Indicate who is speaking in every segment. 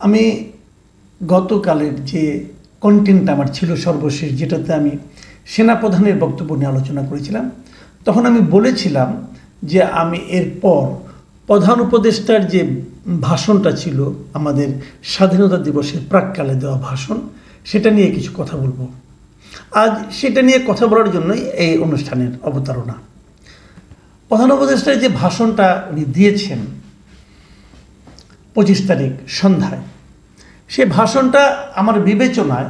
Speaker 1: আমি গতকালের যে কন্টেন্ট আমার ছিল সর্বশেষ, যেটাতে আমি সেনাপ্রধানের বক্তব্য নিয়ে আলোচনা করেছিলাম, তখন আমি বলেছিলাম যে আমি এরপর প্রধান উপদেষ্টার যে ভাষণটা ছিল আমাদের স্বাধীনতা দিবসের প্রাক্কালে দেওয়া ভাষণ, সেটা নিয়ে কিছু কথা বলবো। আজ সেটা নিয়ে কথা বলার জন্যই এই অনুষ্ঠানের অবতারণা। প্রধান উপদেষ্টার যে ভাষণটা উনি দিয়েছেন 25 তারিখ সন্ধ্যায়, সেই ভাষণটা আমার বিবেচনায়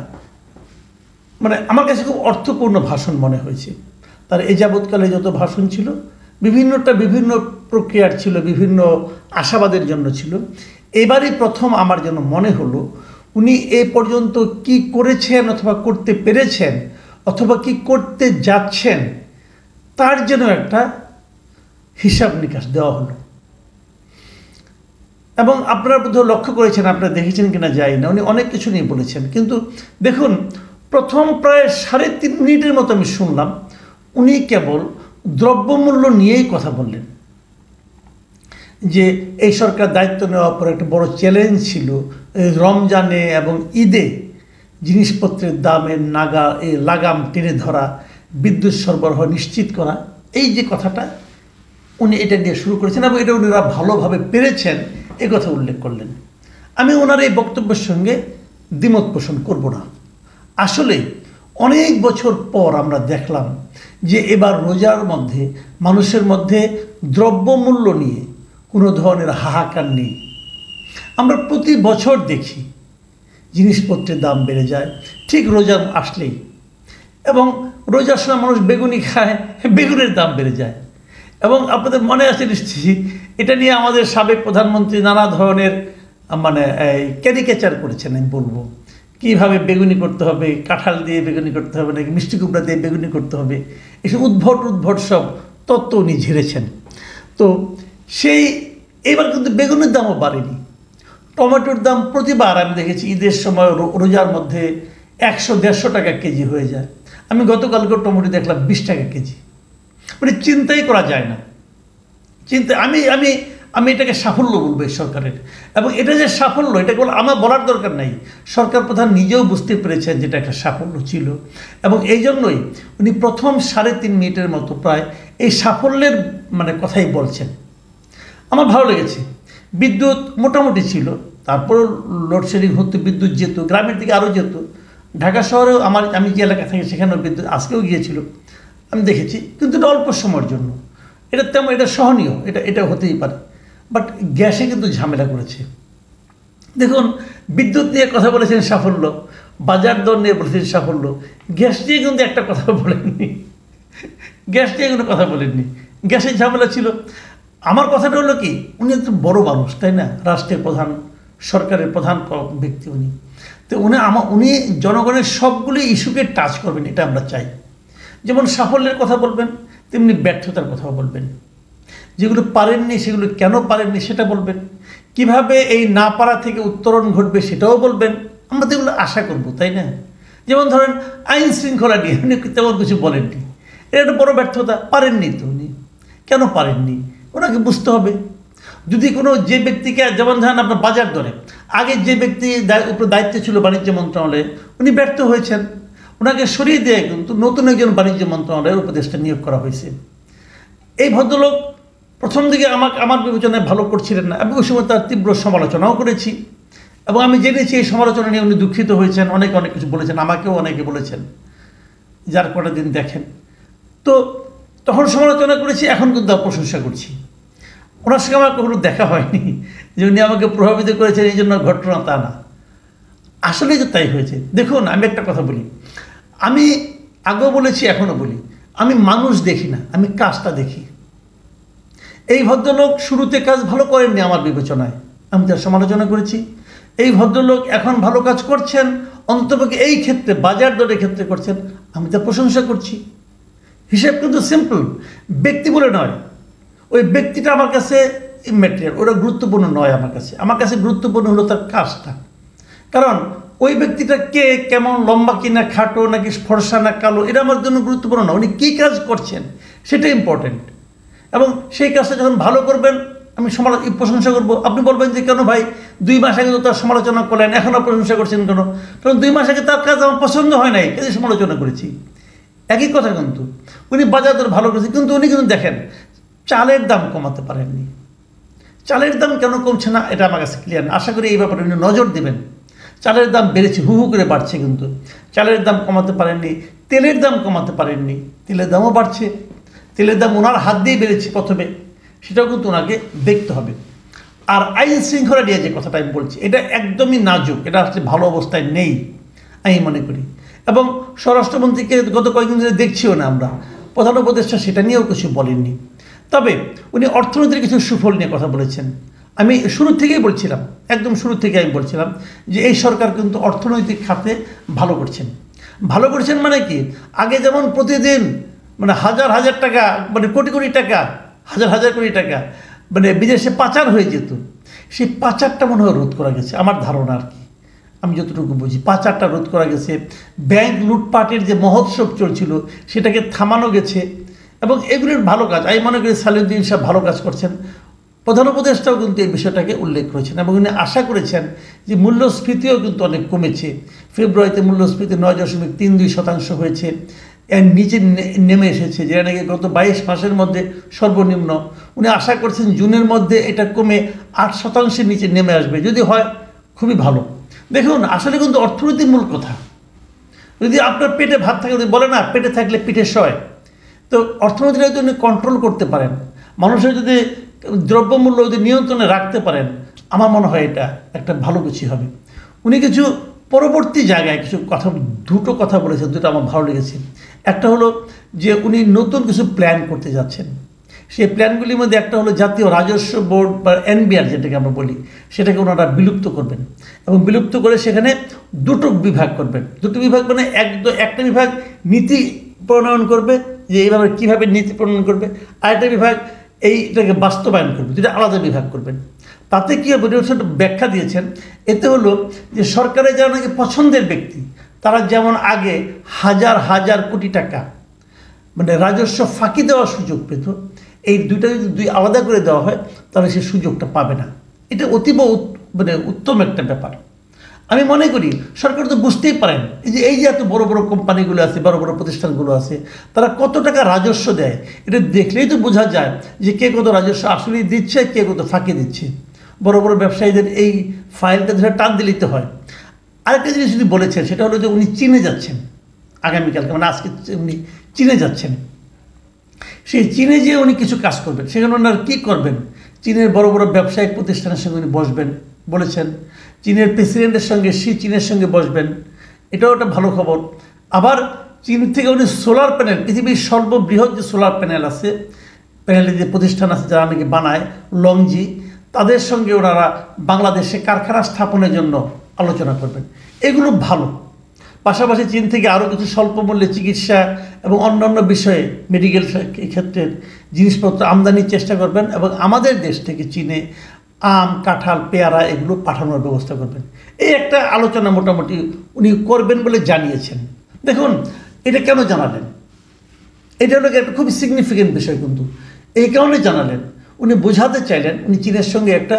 Speaker 1: আমার কাছে খুব অর্থপূর্ণ ভাষণ মনে হয়েছে। তার এ যাবৎকালে যত ভাষণ ছিল, বিভিন্নটা বিভিন্ন প্রক্রিয়ার ছিল, বিভিন্ন আশাবাদের জন্য ছিল। এবারই প্রথম আমার যেন মনে হলো উনি এ পর্যন্ত কি করেছেন অথবা করতে পেরেছেন অথবা কি করতে যাচ্ছেন, তার যেন একটা হিসাব নিকাশ দেওয়া হলো। এবং আপনারা বোধহয় লক্ষ্য করেছেন, আপনারা দেখেছেন কিনা জানি না, উনি অনেক কিছু নিয়ে বলেছেন। কিন্তু দেখুন, প্রথম প্রায় 3.5 মিনিটের মতো আমি শুনলাম উনি কেবল দ্রব্যমূল্য নিয়েই কথা বললেন, যে এই সরকার দায়িত্ব নেওয়ার পর একটা বড় চ্যালেঞ্জ ছিল রমজানে এবং ঈদে জিনিসপত্রের দামের লাগাম টেনে ধরা, বিদ্যুৎ সরবরাহ নিশ্চিত করা। এই যে কথাটা উনি এটা দিয়ে শুরু করেছেন এবং এটা উনারা ভালোভাবে পেরেছেন, এ কথা উল্লেখ করলেন। আমি ওনার এই বক্তব্যের সঙ্গে দ্বিমত পোষণ করব না। আসলে অনেক বছর পর আমরা দেখলাম যে এবার রোজার মধ্যে মানুষের মধ্যে দ্রব্যমূল্য নিয়ে কোনো ধরনের হাহাকার নেই। আমরা প্রতি বছর দেখি জিনিসপত্রের দাম বেড়ে যায় ঠিক রোজা আসলেই, এবং রোজার সময় মানুষ বেগুনি খায়, বেগুনের দাম বেড়ে যায়। এবং আপনাদের মনে আছে নিশ্চয়ই, এটা নিয়ে আমাদের সাবেক প্রধানমন্ত্রী নানা ধরনের ক্যারিকেচার করেছেন। আমি বলবো কীভাবে বেগুনি করতে হবে, কাঁঠাল দিয়ে বেগুনি করতে হবে নাকি মিষ্টি কুমড়া দিয়ে বেগুনি করতে হবে, এসব উদ্ভট সব তত্ত্ব উনি ঝেড়েছেন। তো এবার কিন্তু বেগুনের দামও বাড়েনি। টমেটোর দাম প্রতিবার আমি দেখেছি ঈদের সময় রোজার মধ্যে 100-150 টাকা কেজি হয়ে যায়। আমি গতকালকে টমেটো দেখলাম 20 টাকা কেজি। চিন্তাই করা যায় না। আমি এটাকে সাফল্য বলবো এই সরকারের। এবং এটা যে সাফল্য, এটা কেবল আমার বলার দরকার নাই, সরকার প্রধান নিজেও বুঝতে পেরেছেন যেটা একটা সাফল্য ছিল। এবং এই জন্যই উনি প্রথম 3.5 মিনিটের মতো প্রায় এই সাফল্যের কথাই বলছেন। আমার ভালো লেগেছে। বিদ্যুৎ মোটামুটি ছিল, তারপর লোডশেডিং হতো, বিদ্যুৎ যেত, গ্রামের দিকে আরও যেত। ঢাকা শহরেও আমি যে এলাকা থাকি সেখানেও বিদ্যুৎ আজকেও গিয়েছিল, আমি দেখেছি। কিন্তু এটা অল্প সময়ের জন্য, এটা সহনীয়, এটা হতেই পারে। বাট গ্যাসে কিন্তু ঝামেলা করেছে। দেখুন, বিদ্যুৎ নিয়ে কথা বলেছেন সাফল্য, বাজার দর নিয়ে বলেছেন সাফল্য, গ্যাস নিয়ে কিন্তু একটা কথা বলেননি। গ্যাসের ঝামেলা ছিল। আমার কথাটা হলো কি, উনি একটু বড় মানুষ, তাই না? রাষ্ট্রের প্রধান, সরকারের প্রধান ব্যক্তি উনি। তো উনি জনগণের সবগুলি ইস্যুকে টাচ করবেন, এটা আমরা চাই। যেমন সাফল্যের কথা বলবেন, তেমনি ব্যর্থতার কথাও বলবেন। যেগুলো পারেননি সেগুলো কেন পারেননি সেটা বলবেন। কিভাবে এই না পারা থেকে উত্তরণ ঘটবে সেটাও বলবেন। আমরা তো এগুলো আশা করবো, তাই না? যেমন ধরেন আইন শৃঙ্খলা নিয়ে উনি তেমন কিছু বলেননি, এটা একটা বড় ব্যর্থতা। পারেননি তো উনি, কেন পারেননি ওনাকে বুঝতে হবে। যদি যে ব্যক্তিকে, যেমন ধরেন আপনার বাজার দরে, আগে যে ব্যক্তি উপরে দায়িত্বে ছিল বাণিজ্য মন্ত্রণালয়ে, উনি ব্যর্থ হয়েছেন। ওনাকে সরিয়ে দিয়ে কিন্তু নতুন একজন বাণিজ্য মন্ত্রণালয়ের উপদেষ্টা নিয়োগ করা হয়েছে। এই ভদ্রলোক প্রথম দিকে আমার বিবেচনায় ভালো করছিলেন না। আমি ওই সময় তার তীব্র সমালোচনাও করেছি এবং আমি জেনেছি এই সমালোচনা নিয়ে উনি দুঃখিত হয়েছেন, অনেক কিছু বলেছেন, আমাকেও অনেকে বলেছেন, যার কটা দিন দেখেন। তো তখন সমালোচনা করেছি, এখন কিন্তু প্রশংসা করছি। ওনার সঙ্গে আমার কখনো দেখা হয়নি যে উনি আমাকে প্রভাবিত করেছেন এই জন্য ঘটনা, তা না। আসলেই তো তাই হয়েছে। দেখুন, আমি একটা কথা বলি, আমি আগেও বলেছি, এখনও বলি, আমি মানুষ দেখি না, আমি কাজটা দেখি। এই ভদ্রলোক শুরুতে কাজ ভালো করেননি আমার বিবেচনায়, আমি তার সমালোচনা করেছি। এই ভদ্রলোক এখন ভালো কাজ করছেন, অন্ততপক্ষে এই ক্ষেত্রে, বাজার দরের ক্ষেত্রে করছেন, আমি তার প্রশংসা করছি। হিসাব কিন্তু সিম্পল, ব্যক্তি বলে নয়। ওই ব্যক্তিটা আমার কাছে ইম্যাটেরিয়াল, ওটা গুরুত্বপূর্ণ নয় আমার কাছে গুরুত্বপূর্ণ হলো তার কাজটা। কারণ ওই ব্যক্তিটা কে, কেমন, লম্বা কিনা খাটো নাকি ফর্সা না কালো, এটা আমার জন্য গুরুত্বপূর্ণ না। উনি কী কাজ করছেন সেটা ইম্পর্টেন্ট। এবং সেই কাজটা যখন ভালো করবেন আমি প্রশংসা করব। আপনি বলবেন যে কেন ভাই 2 মাস আগে তো তার সমালোচনা করলেন, এখনও প্রশংসা করছেন কেন? কারণ 2 মাস আগে তার কাজ আমার পছন্দ হয় নাই, কাজে সমালোচনা করেছি। একই কথা, কিন্তু উনি বাজার দর ভালো করেছে, কিন্তু উনি কিন্তু দেখেন চালের দাম কমাতে পারেননি। চালের দাম কেন কমছে না এটা আমার কাছে ক্লিয়ার না। আশা করি এই ব্যাপারে উনি নজর দেবেন। চালের দাম বেড়েছে, হু হু করে বাড়ছে, কিন্তু চালের দাম কমাতে পারেননি। তেলের দাম কমাতে পারেননি, তেলের দামও বাড়ছে। তেলের দাম ওনার হাত দিয়ে বেড়েছে প্রথমে, সেটাও কিন্তু ওনাকে দেখতে হবে। আর আইন শৃঙ্খলা নিয়ে যে কথাটা আমি বলছি, এটা একদমই নাজুক, এটা আসলে ভালো অবস্থায় নেই আমি মনে করি। এবং স্বরাষ্ট্রমন্ত্রীকে গত কয়েকদিন ধরে দেখছিও না আমরা, প্রধান উপদেষ্টা সেটা নিয়েও কিছু বলেননি। তবে উনি অর্থনীতির কিছু সুফল নিয়ে কথা বলেছেন। আমি শুরু থেকেই বলছিলাম, একদম শুরু থেকে আমি বলছিলাম যে এই সরকার কিন্তু অর্থনৈতিক খাতে ভালো করছেন। ভালো করছেন মানে কি, আগে যেমন প্রতিদিন মানে হাজার হাজার টাকা, মানে কোটি কোটি টাকা, হাজার হাজার কোটি টাকা মানে বিদেশে পাচার হয়ে যেত, সেই পাচারটা মনে হয় রোধ করা গেছে আমার ধারণা আর কি। আমি যতটুকু বুঝি পাচারটা রোধ করা গেছে। ব্যাংক লুটপাটের যে মহোৎসব চলছিল সেটাকে থামানো গেছে, এবং এগুলির ভালো কাজ আমি মনে করি সালেউদ্দিন সাহেব ভালো কাজ করছেন। প্রধান উপদেষ্টাও কিন্তু এই বিষয়টাকে উল্লেখ করেছেন, এবং উনি আশা করেছেন যে মূল্যস্ফীতিও কিন্তু অনেক কমেছে। ফেব্রুয়ারিতে মূল্যস্ফীতি 9.32% হয়েছে, এর নিচে নেমে এসেছে, যেটা নাকি গত 22 মাসের মধ্যে সর্বনিম্ন। উনি আশা করছেন জুনের মধ্যে এটা কমে 8%-এর নিচে নেমে আসবে, যদি হয় খুবই ভালো। দেখুন আসলে কিন্তু অর্থনীতির মূল কথা। যদি আপনার পেটে ভাত থাকে, যদি বলে না পেটে থাকলে পিঠে সয়, তো অর্থনীতিটা যদি উনি কন্ট্রোল করতে পারেন, মানুষের যদি দ্রব্যমূল্য যদি নিয়ন্ত্রণে রাখতে পারেন, আমার মনে হয় এটা একটা ভালো কিছু হবে। উনি কিছু পরবর্তী জায়গায় কিছু কথা, দুটো কথা বলেছেন, দুটো আমার ভালো লেগেছে। একটা হলো যে উনি নতুন কিছু প্ল্যান করতে যাচ্ছেন। সেই প্ল্যানগুলির মধ্যে একটা হলো জাতীয় রাজস্ব বোর্ড বা এনবিআর যেটাকে আমরা বলি, সেটাকে ওনারা বিলুপ্ত করবেন, এবং বিলুপ্ত করে সেখানে দুটো বিভাগ করবেন। দুটো বিভাগ মানে একটা বিভাগ নীতি প্রণয়ন করবে, যে এইভাবে কীভাবে নীতি প্রণয়ন করবে, আরেকটা বিভাগ এইটাকে বাস্তবায়ন করবে, দুটো আলাদা বিভাগ করবেন। তাতে কী হবে, ব্যাখ্যা দিয়েছেন। এতে হলো যে সরকারের যারা নাকি পছন্দের ব্যক্তি, তারা যেমন আগে হাজার হাজার কোটি টাকা মানে রাজস্ব ফাঁকি দেওয়ার সুযোগ পেত, এই দুইটা যদি আলাদা করে দেওয়া হয় তাহলে সেই সুযোগটা পাবে না। এটা অতীব মানে উত্তম একটা ব্যাপার। আমি মনে করি সরকার তো বুঝতেই পারেন এই যে এত বড় বড় কোম্পানিগুলো আছে, বড় বড় প্রতিষ্ঠানগুলো আছে, তারা কত টাকা রাজস্ব দেয়, এটা দেখলেই তো বোঝা যায় যে কে কত রাজস্ব আসলেই দিচ্ছে, কে কত ফাঁকি দিচ্ছে। বড় বড় ব্যবসায়ীদের এই ফাইলটা ধরে টান দিলিতে হয়। আরেকটা জিনিস যদি বলেছেন, সেটা হলো যে উনি চীনে যাচ্ছেন আগামীকালকে, মানে আজকে উনি চীনে যাচ্ছেন। সেই চীনে যেয়ে উনি কিছু কাজ করবেন, সেখানে ওনারা কী করবেন, চীনের বড় বড় ব্যবসায়িক প্রতিষ্ঠানের সঙ্গে উনি বসবেন বলেছেন। চীনের প্রেসিডেন্টের সঙ্গে চীনের সঙ্গে বসবেন, এটাও একটা ভালো খবর। আবার চীন থেকে উনি সোলার প্যানেল, পৃথিবীর সর্ববৃহৎ যে সোলার প্যানেল আছে, প্যানেলের যে প্রতিষ্ঠান আছে যারা নাকি বানায় লংজি, তাদের সঙ্গে ওনারা বাংলাদেশে কারখানা স্থাপনের জন্য আলোচনা করবেন। এগুলো ভালো। পাশাপাশি চীন থেকে আরও কিছু স্বল্প মূল্যে চিকিৎসা এবং অন্যান্য বিষয়ে মেডিকেল ক্ষেত্রের জিনিসপত্র আমদানির চেষ্টা করবেন, এবং আমাদের দেশ থেকে চীনে আম, কাঁঠাল, পেয়ারা এগুলো পাঠানোর ব্যবস্থা করবেন। এই একটা আলোচনা মোটামুটি উনি করবেন বলে জানিয়েছেন। দেখুন এটা কেন জানালেন, এটা হলো একটা খুবই সিগনিফিকেন্ট বিষয়, কিন্তু এই কারণে জানালেন উনি বোঝাতে চাইলেন উনি চীনের সঙ্গে একটা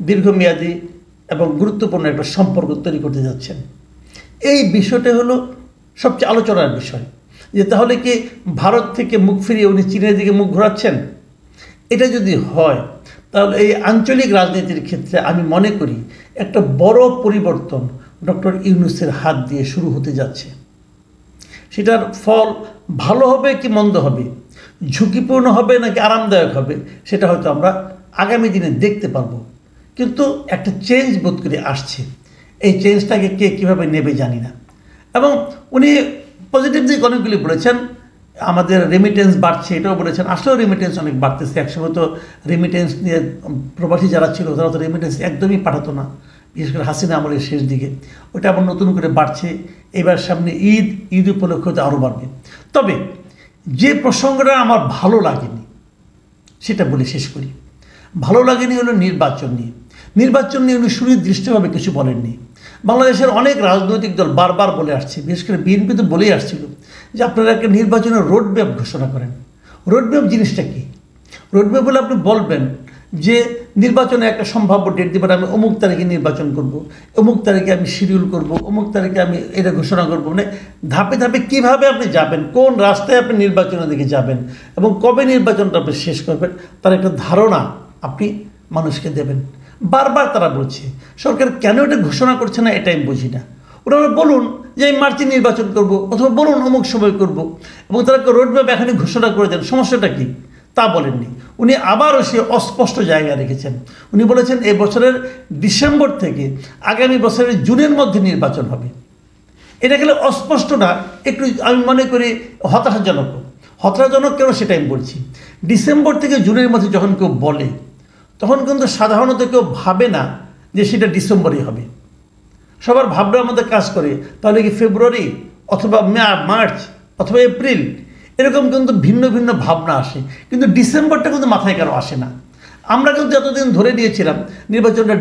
Speaker 1: দীর্ঘমেয়াদী এবং গুরুত্বপূর্ণ একটা সম্পর্ক তৈরি করতে যাচ্ছেন। এই বিষয়টা হলো সবচেয়ে আলোচনার বিষয়, যে তাহলে কি ভারত থেকে মুখ ফিরিয়ে উনি চীনের দিকে মুখ ঘোরাচ্ছেন? এটা যদি হয় তাহলে এই আঞ্চলিক রাজনীতির ক্ষেত্রে আমি মনে করি একটা বড় পরিবর্তন ডক্টর ইউনূসের হাত দিয়ে শুরু হতে যাচ্ছে। সেটার ফল ভালো হবে কি মন্দ হবে, ঝুঁকিপূর্ণ হবে নাকি আরামদায়ক হবে, সেটা হয়তো আমরা আগামী দিনে দেখতে পারবো। কিন্তু একটা চেঞ্জ বোধ করে আসছে, এই চেঞ্জটাকে কে কীভাবে নেবে জানি না। এবং উনি পজিটিভ দিক অনেকগুলি বলেছেন, আমাদের রেমিটেন্স বাড়ছে এটাও বলেছেন। আসলেও রেমিটেন্স অনেক বাড়তেছে। একসময় তো রেমিটেন্স নিয়ে প্রবাসী যারা ছিল তারা তো রেমিটেন্স একদমই পাঠাতো না, বিশেষ করে হাসিনা আমলের শেষ দিকে। ওটা আবার নতুন করে বাড়ছে। এবার সামনে ঈদ উপলক্ষে তো আরও বাড়বে। তবে যে প্রসঙ্গটা আমার ভালো লাগেনি সেটা বলে শেষ করি। ভালো লাগেনি হলো নির্বাচন নিয়ে। নির্বাচন নিয়ে উনি সুনির্দিষ্টভাবে কিছু বলেননি। বাংলাদেশের অনেক রাজনৈতিক দল বারবার বলে আসছে, বিশেষ করে বিএনপি তো বলেই আসছিল যে আপনারা একটা নির্বাচনের রোডম্যাপ ঘোষণা করেন। রোডম্যাপ জিনিসটা কি? রোডম্যাপ বলে আপনি বলবেন যে নির্বাচনে একটা সম্ভাব্য ডেট দিবেন, আমি অমুক তারিখে নির্বাচন করব, অমুক তারিখে আমি শিডিউল করব, অমুক তারিখে আমি এটা ঘোষণা করব। মানে ধাপে ধাপে কীভাবে আপনি যাবেন, কোন রাস্তায় আপনি নির্বাচনের দিকে যাবেন এবং কবে নির্বাচনটা আপনি শেষ করবেন, তার একটা ধারণা আপনি মানুষকে দেবেন। বারবার তারা বলছে সরকার কেন এটা ঘোষণা করছে না, এটা আমি বুঝি না। ওরা বলুন যে আমি মার্চে নির্বাচন করব, অথবা বলুন অমুক সময় করব, এবং তারা রোডম্যাপ এখনই ঘোষণা করে দেন, সমস্যাটা কী তা বলেননি। উনি আবারও সে অস্পষ্ট জায়গা রেখেছেন। উনি বলেছেন এই বছরের ডিসেম্বর থেকে আগামী বছরের জুনের মধ্যে নির্বাচন হবে। এটা গেলে অস্পষ্ট না, একটু আমি মনে করি হতাশাজনক। হতাশাজনক কেন সেটা আমি বলছি, ডিসেম্বর থেকে জুনের মধ্যে যখন কেউ বলে তখন কিন্তু সাধারণত কেউ ভাবে না যে সেটা ডিসেম্বরই হবে। সবার ভাবনার মধ্যে কাজ করে তাহলে কি ফেব্রুয়ারি অথবা মার্চ অথবা এপ্রিল, এরকম কিন্তু ভিন্ন ভিন্ন ভাবনা আসে, কিন্তু ডিসেম্বরটা কিন্তু মাথায় কারো আসে না। আমরা কিন্তু এতদিন ধরে নিয়েছিলাম নির্বাচনটা